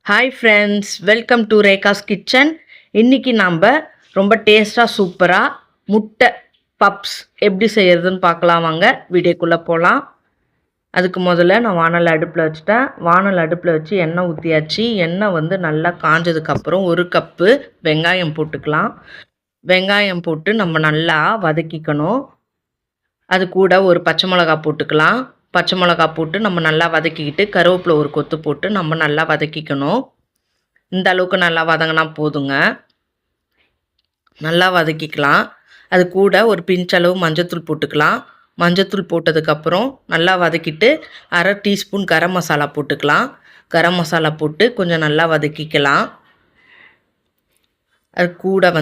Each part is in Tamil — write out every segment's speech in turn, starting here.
Hi friends, welcome to Rekha's kitchen. இன்றைக்கி நாம் ரொம்ப டேஸ்ட்டாக சூப்பராக முட்டை பப்ஸ் எப்படி செய்கிறதுன்னு பார்க்கலாம். வாங்க வீடியோக்குள்ளே போகலாம். அதுக்கு முதல்ல நான் வானல் அடுப்பில் வச்சுட்டேன். வானல் அடுப்பில் வச்சு எண்ணெய் ஊற்றியாச்சு. எண்ணெய் நல்லா காஞ்சதுக்கப்புறம் 1 கப்பு வெங்காயம் போட்டுக்கலாம். வெங்காயம் போட்டு நம்ம நல்லா வதக்கிக்கணும். அது கூட ஒரு பச்சை மிளகா போட்டுக்கலாம். பச்சை மிளகா போட்டு நம்ம நல்லா வதக்கிக்கிட்டு கருவேப்பிலை ஒரு கொத்து போட்டு நம்ம நல்லா வதக்கிக்கணும். இந்த அளவுக்கு நல்லா வதங்கினா போதுங்க. நல்லா வதக்கிக்கலாம். அது கூட ஒரு பிஞ்சளவு மஞ்சத்தூள் போட்டுக்கலாம். மஞ்சத்தூள் போட்டதுக்கப்புறம் நல்லா வதக்கிட்டு 1/2 டீஸ்பூன் கரம் மசாலா போட்டுக்கலாம். கரம் மசாலா போட்டு கொஞ்சம் நல்லா வதக்கிக்கலாம். அது கூட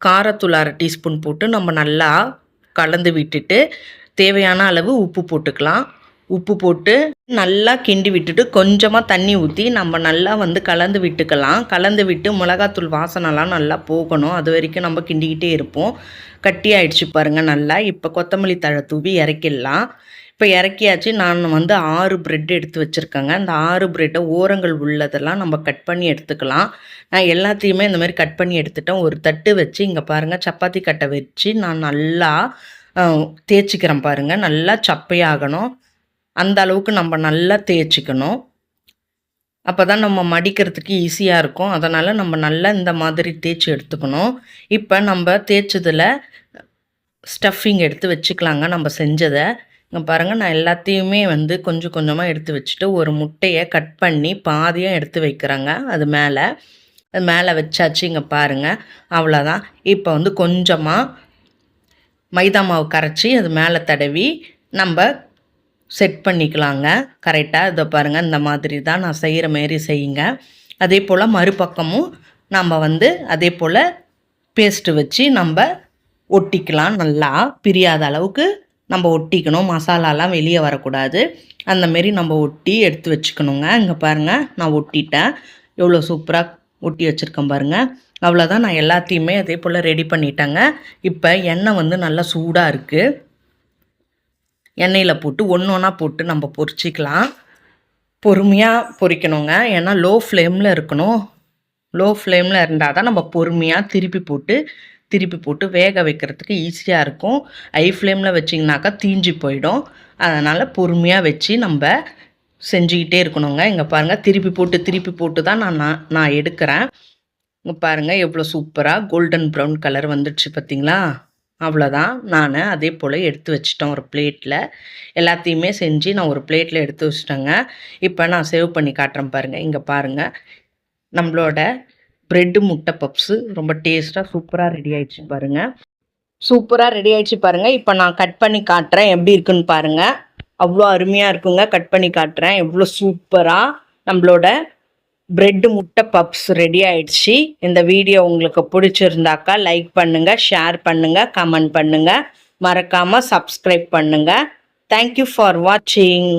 காரத்தூள் 1/2 டீஸ்பூன் போட்டு நம்ம நல்லா கலந்து விட்டுட்டு தேவையான அளவு உப்பு போட்டுக்கலாம். உப்பு போட்டு நல்லா கிண்டி விட்டுட்டு கொஞ்சமாக தண்ணி ஊற்றி நம்ம நல்லா கலந்து விட்டுக்கலாம். கலந்து விட்டு மிளகாத்தூள் வாசனைலாம் நல்லா போகணும். அது வரைக்கும் நம்ம கிண்டிக்கிட்டே இருப்போம். கட்டி ஆயிடுச்சு பாருங்கள் நல்லா. இப்போ கொத்தமல்லி தழை தூவி இறக்கிடலாம். இப்போ இறக்கியாச்சு. நான் 6 ப்ரெட் எடுத்து வச்சுருக்கேங்க. அந்த 6 ப்ரெட்டை ஓரங்கள் உள்ளதெல்லாம் நம்ம கட் பண்ணி எடுத்துக்கலாம். நான் எல்லாத்தையுமே இந்த மாதிரி கட் பண்ணி எடுத்துட்டேன். ஒரு தட்டு வச்சு இங்கே பாருங்கள், சப்பாத்தி கட்டை வச்சு நான் நல்லா தேய்ச்சிக்கிறேன் பாருங்கள். நல்லா சப்பையாகணும். அந்த அளவுக்கு நம்ம நல்லா தேய்ச்சிக்கணும். அப்போ தான் நம்ம மடிக்கிறதுக்கு ஈஸியாக இருக்கும். அதனால் நம்ம நல்லா இந்த மாதிரி தேய்ச்சி எடுத்துக்கணும். இப்போ நம்ம தேய்ச்சதில் ஸ்டஃபிங் எடுத்து வச்சுக்கலாங்க. நம்ம செஞ்சதை இங்கே பாருங்கள். நான் எல்லாத்தையுமே கொஞ்சம் கொஞ்சமாக எடுத்து வச்சுட்டு ஒரு முட்டையை கட் பண்ணி பாதியாக எடுத்து வைக்கிறேங்க. அது மேலே வச்சாச்சு. இங்கே பாருங்கள், அவ்வளோதான். இப்போ கொஞ்சமாக மைதா மாவு கரைச்சி அது மேலே தடவி நம்ம செட் பண்ணிக்கலாங்க கரெக்டாக. இதை பாருங்கள், இந்த மாதிரி தான் நான் செய்கிற மாரி செய்யுங்க. அதே போல் மறுபக்கமும் நம்ம அதே போல் பேஸ்ட்டு வச்சு நம்ம ஒட்டிக்கலாம். நல்லா பிரியாத அளவுக்கு நம்ம ஒட்டிக்கணும். மசாலாலாம் வெளியே வரக்கூடாது. அந்தமாரி நம்ம ஒட்டி எடுத்து வச்சுக்கணுங்க. இங்கே பாருங்கள், நான் ஒட்டிட்டேன். எவ்வளோ சூப்பராக ஒட்டி வச்சுருக்கேன் பாருங்கள். அவ்வளோதான். நான் எல்லாத்தையுமே அதே போல் ரெடி பண்ணிட்டேங்க. இப்போ எண்ணெய் நல்லா சூடாக இருக்குது. எண்ணெயில் போட்டு ஒன்றா போட்டு நம்ம பொரிச்சிக்கலாம். பொறுமையாக பொரிக்கணுங்க. ஏன்னா லோ ஃப்ளேமில் இருக்கணும். லோ ஃப்ளேமில் இருந்தால் தான் நம்ம பொறுமையாக திருப்பி போட்டு வேக வைக்கிறதுக்கு ஈஸியாக இருக்கும். ஹை ஃப்ளேமில் வச்சிங்கனாக்கா தீஞ்சு போயிடும். அதனால் பொறுமையாக வச்சு நம்ம செஞ்சுக்கிட்டே இருக்கணுங்க. இங்கே பாருங்கள், திருப்பி போட்டு தான் நான் எடுக்கிறேன். இங்கே பாருங்கள், எவ்வளோ சூப்பராக கோல்டன் ப்ரௌன் கலர் வந்துடுச்சு பார்த்திங்களா. அவ்வளோதான். நான் அதே போல் எடுத்து வச்சிட்டேன் ஒரு பிளேட்டில். எல்லாத்தையுமே செஞ்சு நான் ஒரு பிளேட்டில் எடுத்து வச்சிட்டேங்க. இப்போ நான் சேவ் பண்ணி காட்டுறேன் பாருங்கள். இங்கே பாருங்கள், நம்மளோட ப்ரெட்டு முட்டை பப்ஸு ரொம்ப டேஸ்ட்டாக சூப்பராக ரெடி ஆகிடுச்சு பாருங்கள். இப்போ நான் கட் பண்ணி காட்டுறேன் எப்படி இருக்குன்னு பாருங்கள். அவ்வளோ அருமையாக இருக்குங்க. கட் பண்ணி காட்டுறேன். எவ்வளோ சூப்பராக நம்மளோட ப்ரெட்டு முட்டை பப்ஸ் ரெடி ஆயிடுச்சு. இந்த வீடியோ உங்களுக்கு பிடிச்சிருந்தாக்கா லைக் பண்ணுங்கள், ஷேர் பண்ணுங்கள், கமெண்ட் பண்ணுங்கள். மறக்காமல் சப்ஸ்கிரைப் பண்ணுங்கள். தேங்க்யூ ஃபார் வாட்சிங்.